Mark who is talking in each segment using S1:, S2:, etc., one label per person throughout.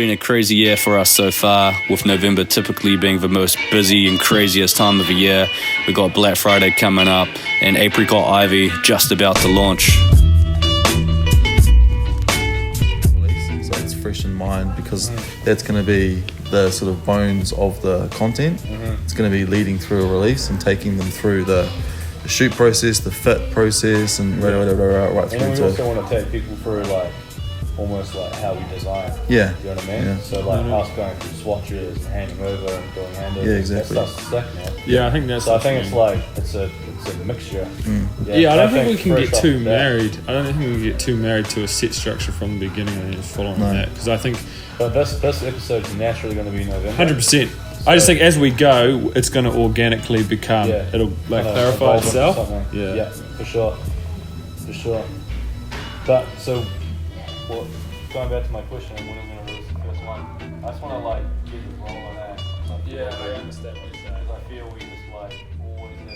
S1: Been a crazy year for us so far, with November typically being the most busy and craziest time of the year. We got Black Friday coming up and Apricot-Ivy just about to launch.
S2: So it's fresh in mind because that's going to be the sort of bones of the content. It's going to be leading through a release and taking them through the shoot process, the fit process, and right through
S3: and we
S2: to.
S3: also want to take people through like almost like how we design.
S2: Yeah.
S3: You know what I mean?
S2: Yeah.
S3: So like us going through swatches and handing over and doing handovers.
S2: Yeah, exactly.
S3: That stuff's sick, man.
S4: Yeah, I think that's.
S3: So I think it's like it's a mixture.
S4: Yeah, I don't think we can
S3: fresh
S4: get
S3: off
S4: too
S3: the bat-
S4: married. I don't think we can get too married to a set structure from the beginning and then just following that. Because I think
S3: But this episode's naturally going to be November.
S4: 100%. I just think as we go, it's going to organically become.
S3: Yeah.
S4: It'll like
S3: Kinda
S4: clarify
S3: evolve into
S4: itself.
S3: something.
S4: Yeah.
S3: for sure. But so, well, going back to my question, when I'm going to release the first one, I just want to like get it rolling out.
S4: Yeah, I understand what you're saying.
S3: Because I feel we just like always have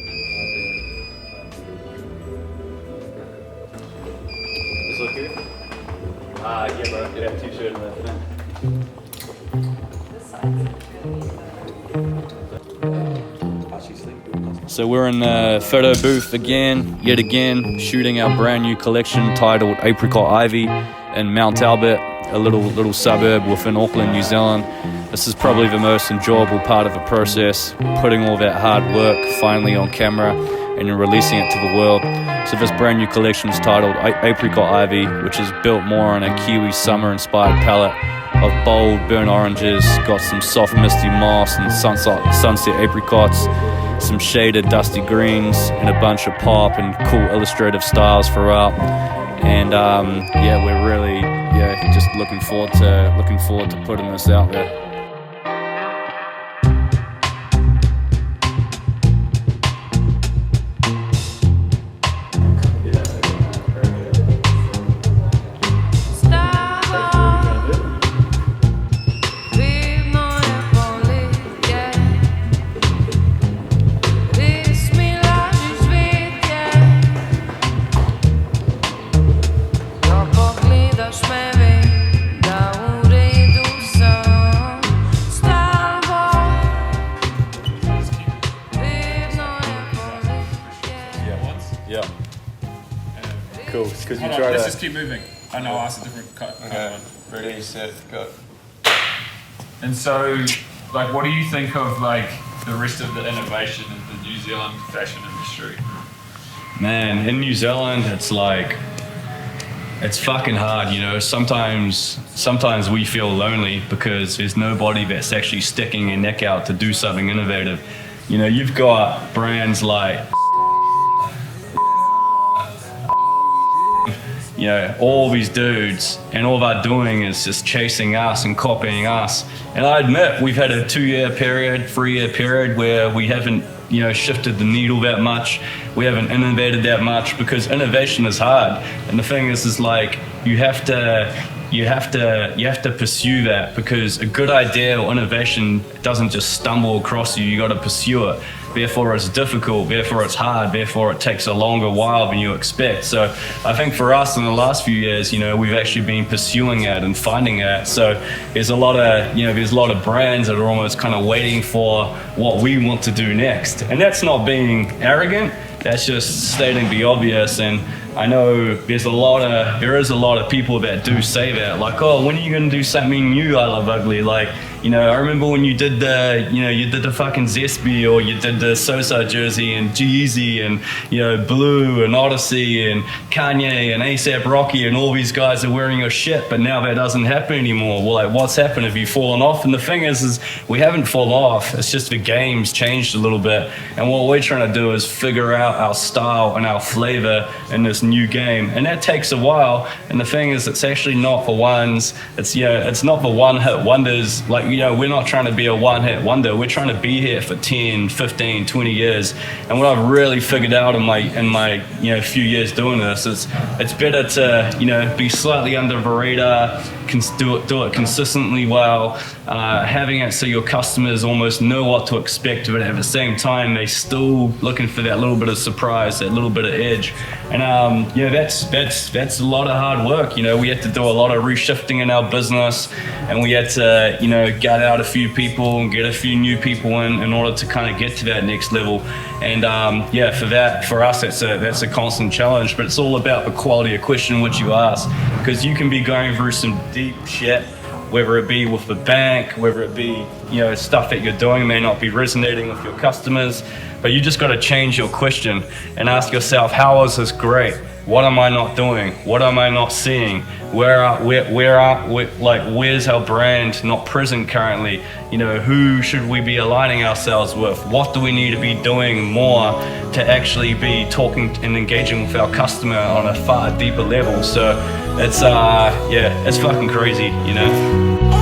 S3: this look here? Yeah, bro. Yeah, t-shirt and that thing.
S1: So we're in the photo booth yet again, shooting our brand new collection titled Apricot-Ivy in Mount Albert, a little suburb within Auckland, New Zealand. This is probably the most enjoyable part of the process, putting all that hard work finally on camera and then releasing it to the world. So this brand new collection is titled Apricot-Ivy, which is built more on a Kiwi summer-inspired palette of bold burnt oranges, got some soft misty moss and sunset apricots, some shaded dusty greens, and a bunch of pop and cool illustrative styles throughout. And we're really just looking forward to putting this out there.
S3: Yeah. Cool. Because you
S4: Hold
S3: try
S4: on, let's
S3: to.
S4: just keep moving. I know, I'll ask a different cut.
S5: Okay, ready, set, go.
S4: And so, like, what do you think of like the rest of the innovation in the New Zealand fashion industry?
S1: Man, in New Zealand, it's fucking hard, you know. Sometimes we feel lonely because there's nobody that's actually sticking their neck out to do something innovative. You know, you've got brands like, you know, all these dudes, and all they're doing is just chasing us and copying us. And I admit, we've had a 2-year period, 3-year period where we haven't, you know, shifted the needle that much. We haven't innovated that much because innovation is hard. And the thing is like, you have to pursue that, because a good idea or innovation doesn't just stumble across you. You got to pursue it. Therefore it's difficult, therefore it's hard, therefore it takes a longer while than you expect. So I think for us in the last few years, you know, we've actually been pursuing it and finding it. So there's a lot of brands that are almost kind of waiting for what we want to do next. And that's not being arrogant, that's just stating the obvious. And I know there is a lot of people that do say that, like, oh, when are you gonna do something new, I Love Ugly? Like, you know, I remember when you did the fucking Zesby, or you did the Sosa jersey and G-Eazy and, you know, Blue and Odyssey and Kanye and A$AP Rocky, and all these guys are wearing your shit, but now that doesn't happen anymore. Well, like, what's happened? Have you fallen off? And the thing is we haven't fallen off. It's just the game's changed a little bit. And what we're trying to do is figure out our style and our flavor in this new game. And that takes a while. And the thing is, it's actually not for ones. It's, you know, it's not the one-hit wonders. Like, you know, we're not trying to be a one-hit wonder. We're trying to be here for 10, 15, 20 years. And what I've really figured out in my you know, few years doing this is it's better to, you know, be slightly under the radar, do it consistently well, having it so your customers almost know what to expect, but at the same time they're still looking for that little bit of surprise, that little bit of edge. And yeah, that's a lot of hard work. You know, we had to do a lot of reshifting in our business, and we had to, you know, gut out a few people and get a few new people in order to kind of get to that next level. And yeah, for us, that's a constant challenge. But it's all about the quality of question which you ask, because you can be going through some deep shit, whether it be with the bank, whether it be, you know, stuff that you're doing may not be resonating with your customers, but you just got to change your question and ask yourself, how is this great? What am I not doing? What am I not seeing? Where's our brand not present currently? You know, who should we be aligning ourselves with? What do we need to be doing more to actually be talking and engaging with our customer on a far deeper level? So it's yeah, it's fucking crazy, you know.